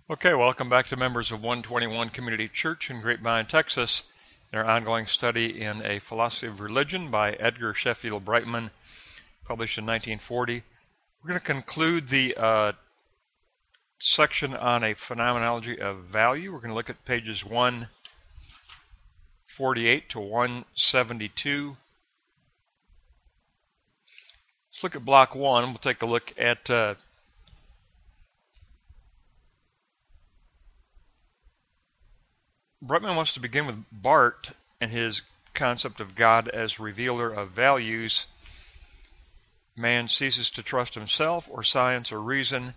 Okay, welcome back to members of 121 Community Church in Grapevine, Texas, in our ongoing study in A Philosophy of Religion by Edgar Sheffield Brightman, published in 1940. We're going to conclude the section on a phenomenology of value. We're going to look at pages 148 to 172. Let's look at block 1. We'll take a look at Brightman wants to begin with Barth and his concept of God as revealer of values. Man ceases to trust himself or science or reason.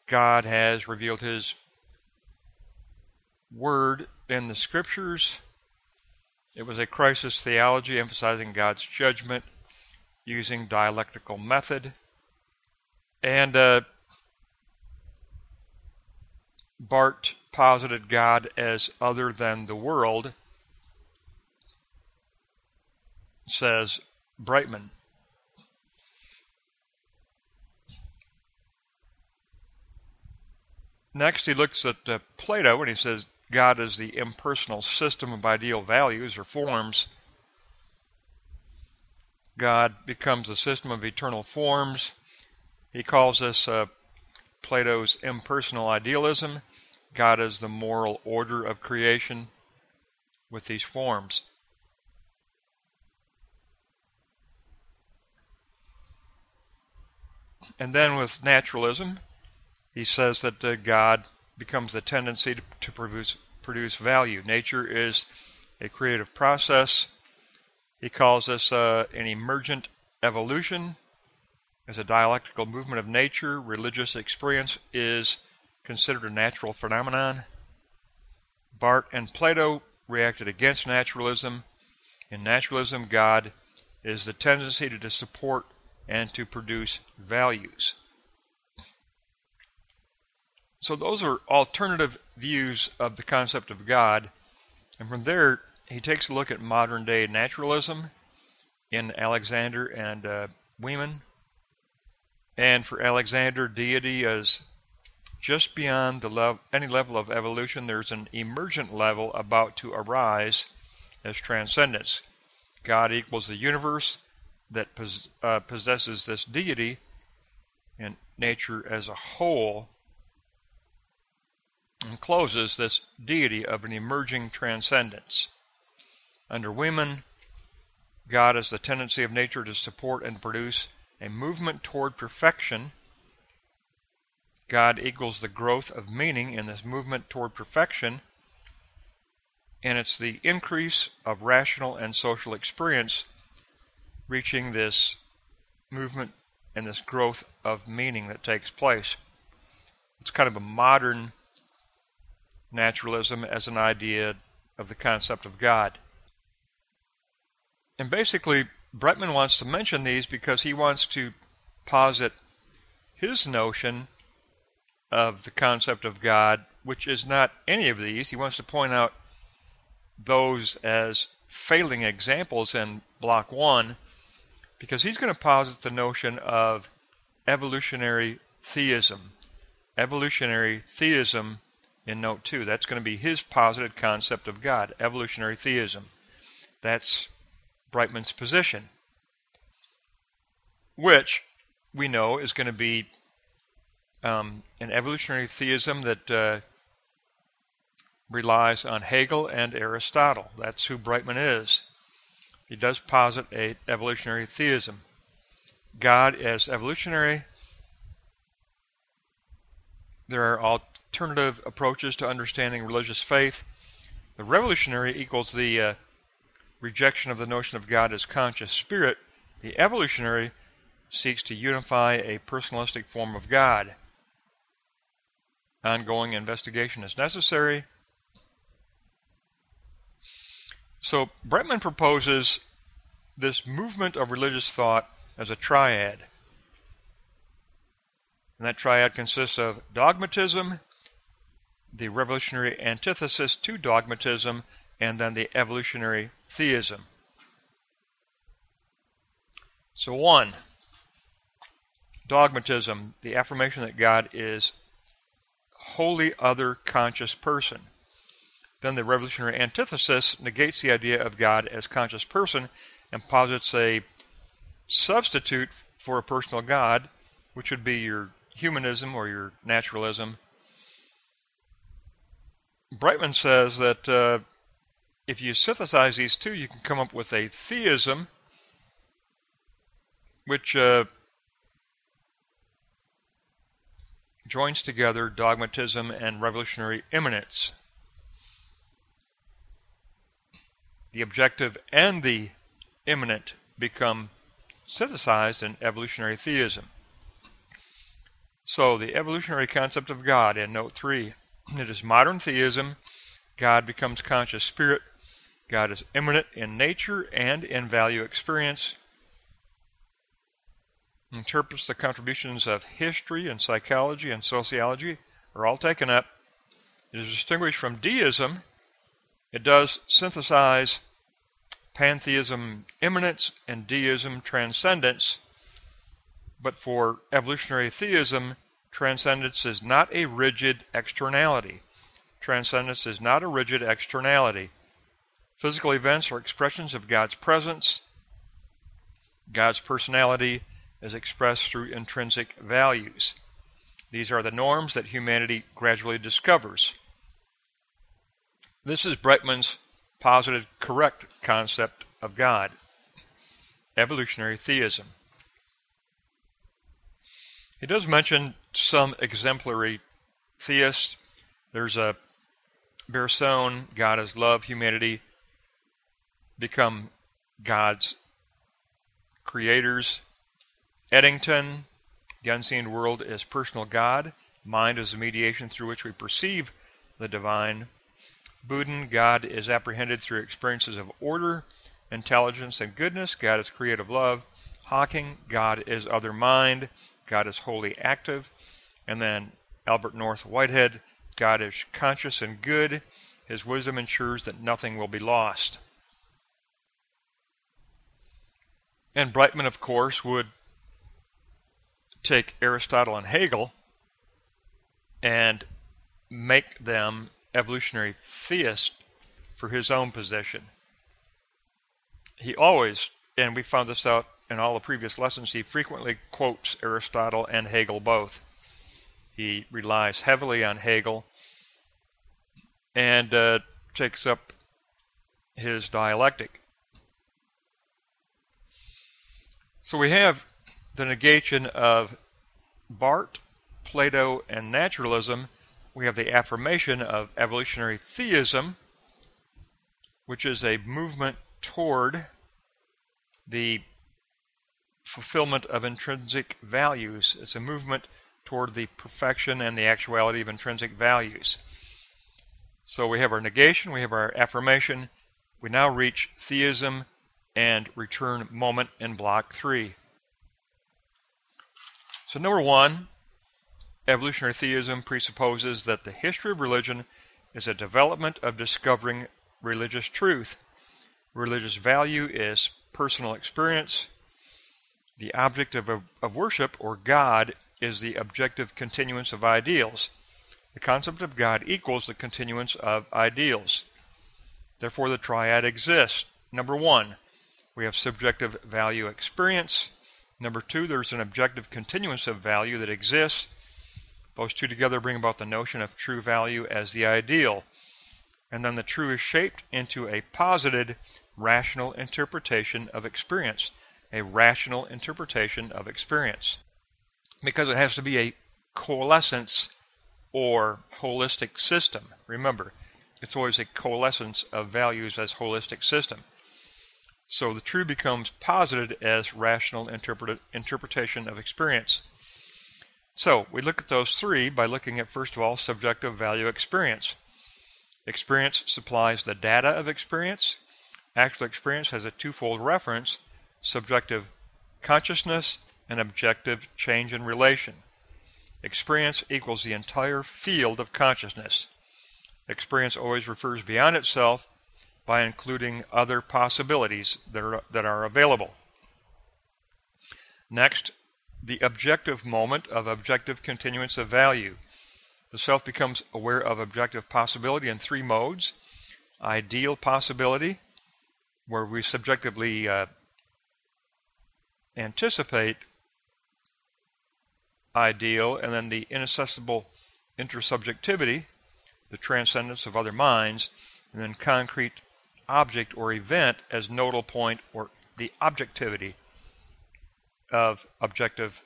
God has revealed his word in the scriptures. It was a crisis theology emphasizing God's judgment using dialectical method. And Barth posited God as other than the world, says Brightman. Next, he looks at Plato and he says God is the impersonal system of ideal values or forms. God becomes the system of eternal forms. He calls this Plato's impersonal idealism. God is the moral order of creation with these forms. And then with naturalism, he says that God becomes the tendency to produce value. Nature is a creative process. He calls this an emergent evolution. As a dialectical movement of nature, religious experience is considered a natural phenomenon. Barth and Plato reacted against naturalism. In naturalism, God is the tendency to support and to produce values. So those are alternative views of the concept of God. And from there, he takes a look at modern-day naturalism in Alexander and Weeman. And for Alexander, deity is just beyond any level of evolution. There's an emergent level about to arise as transcendence. God equals the universe that possesses this deity, and nature as a whole encloses this deity of an emerging transcendence. Under Weeman, God is the tendency of nature to support and produce a movement toward perfection. God equals the growth of meaning in this movement toward perfection, and it's the increase of rational and social experience reaching this movement and this growth of meaning that takes place. It's kind of a modern naturalism as an idea of the concept of God. And basically, Brightman wants to mention these because he wants to posit his notion of the concept of God, which is not any of these. He wants to point out those as failing examples in block 1, because he's going to posit the notion of evolutionary theism. Evolutionary theism in note 2. That's going to be his posited concept of God, evolutionary theism. That's Brightman's position, which we know is going to be an evolutionary theism that relies on Hegel and Aristotle. That's who Brightman is. He does posit an evolutionary theism. God as evolutionary. There are alternative approaches to understanding religious faith. The revolutionary equals the rejection of the notion of God as conscious spirit. The evolutionary seeks to unify a personalistic form of God. Ongoing investigation is necessary. So Brightman proposes this movement of religious thought as a triad. And that triad consists of dogmatism, the revolutionary antithesis to dogmatism, and then the evolutionary theism. So 1, dogmatism, the affirmation that God is wholly other conscious person. Then the revolutionary antithesis negates the idea of God as conscious person and posits a substitute for a personal God, which would be your humanism or your naturalism. Brightman says that if you synthesize these two, you can come up with a theism, which joins together dogmatism and revolutionary immanence. The objective and the immanent become synthesized in evolutionary theism. So the evolutionary concept of God in note 3, it is modern theism. God becomes conscious spirit. God is immanent in nature and in value experience. Interprets the contributions of history and psychology and sociology are all taken up. It is distinguished from deism. It does synthesize pantheism immanence and deism transcendence, but for evolutionary theism, transcendence is not a rigid externality. Transcendence is not a rigid externality. Physical events are expressions of God's presence. God's personality is expressed through intrinsic values. These are the norms that humanity gradually discovers. This is Brightman's posited correct concept of God, evolutionary theism. He does mention some exemplary theists. There's a Bergson, God is love, humanity become God's creators. Eddington, the unseen world is personal God. Mind is the mediation through which we perceive the divine. Boudin, God is apprehended through experiences of order, intelligence, and goodness. God is creative love. Hawking, God is other mind. God is wholly active. And then Albert North Whitehead, God is conscious and good. His wisdom ensures that nothing will be lost. And Brightman, of course, would take Aristotle and Hegel and make them evolutionary theists for his own position. He always, and we found this out in all the previous lessons, he frequently quotes Aristotle and Hegel both. He relies heavily on Hegel and takes up his dialectic. So we have the negation of Barth, Plato, and naturalism. We have the affirmation of evolutionary theism, which is a movement toward the fulfillment of intrinsic values. It's a movement toward the perfection and the actuality of intrinsic values. So we have our negation, we have our affirmation. We now reach theism and return moment in block 3. So number 1, evolutionary theism presupposes that the history of religion is a development of discovering religious truth. Religious value is personal experience. The object of worship, or God, is the objective continuance of ideals. The concept of God equals the continuance of ideals. Therefore, the triad exists. Number 1, we have subjective value experience. Number 2, there's an objective continuance of value that exists. Those two together bring about the notion of true value as the ideal. And then the true is shaped into a posited, rational interpretation of experience. A rational interpretation of experience. Because it has to be a coalescence or holistic system. Remember, it's always a coalescence of values as holistic system. So the true becomes posited as rational interpretation of experience. So we look at those three by looking at, first of all, subjective value experience. Experience supplies the data of experience. Actual experience has a twofold reference: subjective consciousness and objective change in relation. Experience equals the entire field of consciousness. Experience always refers beyond itself by including other possibilities that are available. Next, the objective moment of objective continuance of value. The self becomes aware of objective possibility in three modes. Ideal possibility, where we subjectively anticipate ideal, and then the inaccessible intersubjectivity, the transcendence of other minds, and then concrete object or event as nodal point, or the objectivity of objective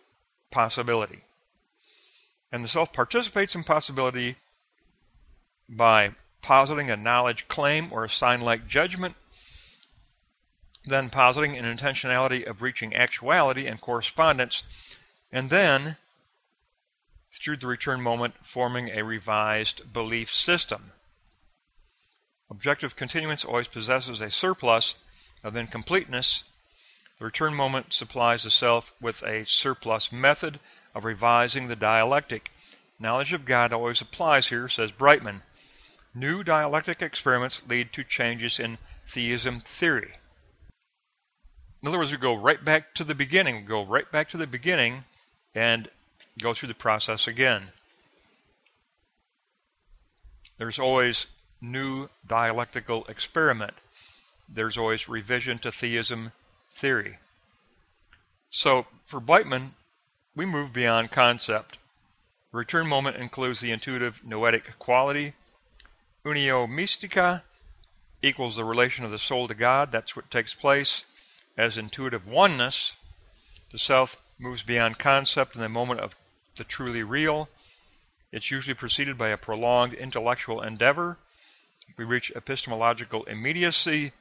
possibility. And the self participates in possibility by positing a knowledge claim or a sign-like judgment, then positing an intentionality of reaching actuality and correspondence, and then, through the return moment, forming a revised belief system. Objective continuance always possesses a surplus of incompleteness. The return moment supplies the self with a surplus method of revising the dialectic. Knowledge of God always applies here, says Brightman. New dialectic experiments lead to changes in theism theory. In other words, we go right back to the beginning. We go right back to the beginning and go through the process again. There's always new dialectical experiment. There's always revision to theism theory. So for Brightman, we move beyond concept. The return moment includes the intuitive noetic quality. Unio mystica equals the relation of the soul to God. That's what takes place as intuitive oneness. The self moves beyond concept in the moment of the truly real. It's usually preceded by a prolonged intellectual endeavor. We reach epistemological immediacy,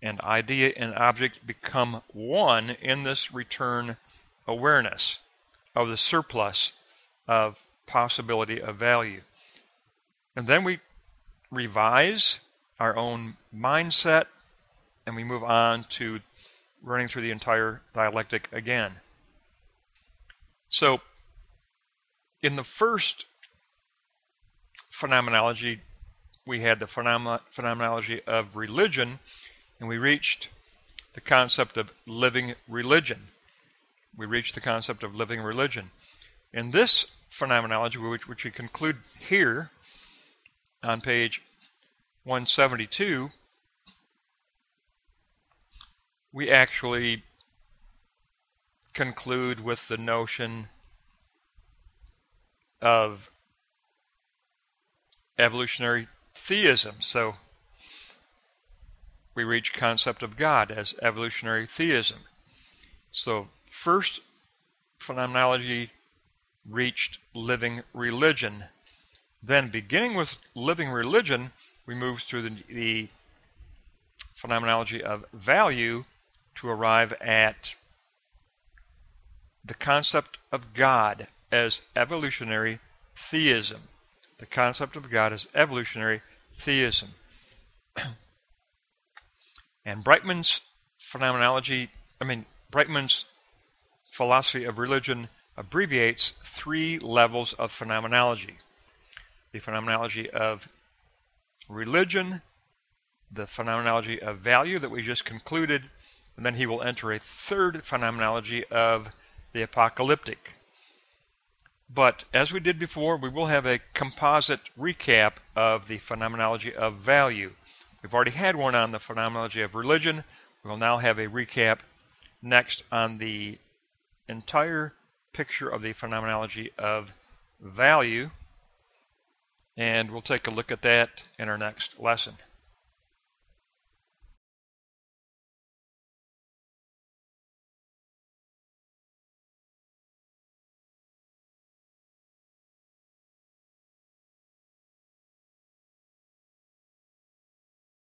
and idea and object become one in this return awareness of the surplus of possibility of value. And then we revise our own mindset, and we move on to running through the entire dialectic again. So, in the first phenomenology, we had the phenomenology of religion, and we reached the concept of living religion. We reached the concept of living religion. In this phenomenology, which we conclude here on page 172, we actually conclude with the notion of evolutionary theism. So we reach concept of God as evolutionary theism. So first phenomenology reached living religion. Then, beginning with living religion, we move through the phenomenology of value to arrive at the concept of God as evolutionary theism. The concept of God as evolutionary theism. And Brightman's Brightman's philosophy of religion abbreviates three levels of phenomenology. The phenomenology of religion, the phenomenology of value that we just concluded, and then he will enter a third phenomenology of the apocalyptic. But as we did before, we will have a composite recap of the phenomenology of value. We've already had one on the phenomenology of religion. We will now have a recap next on the entire picture of the phenomenology of value, and we'll take a look at that in our next lesson.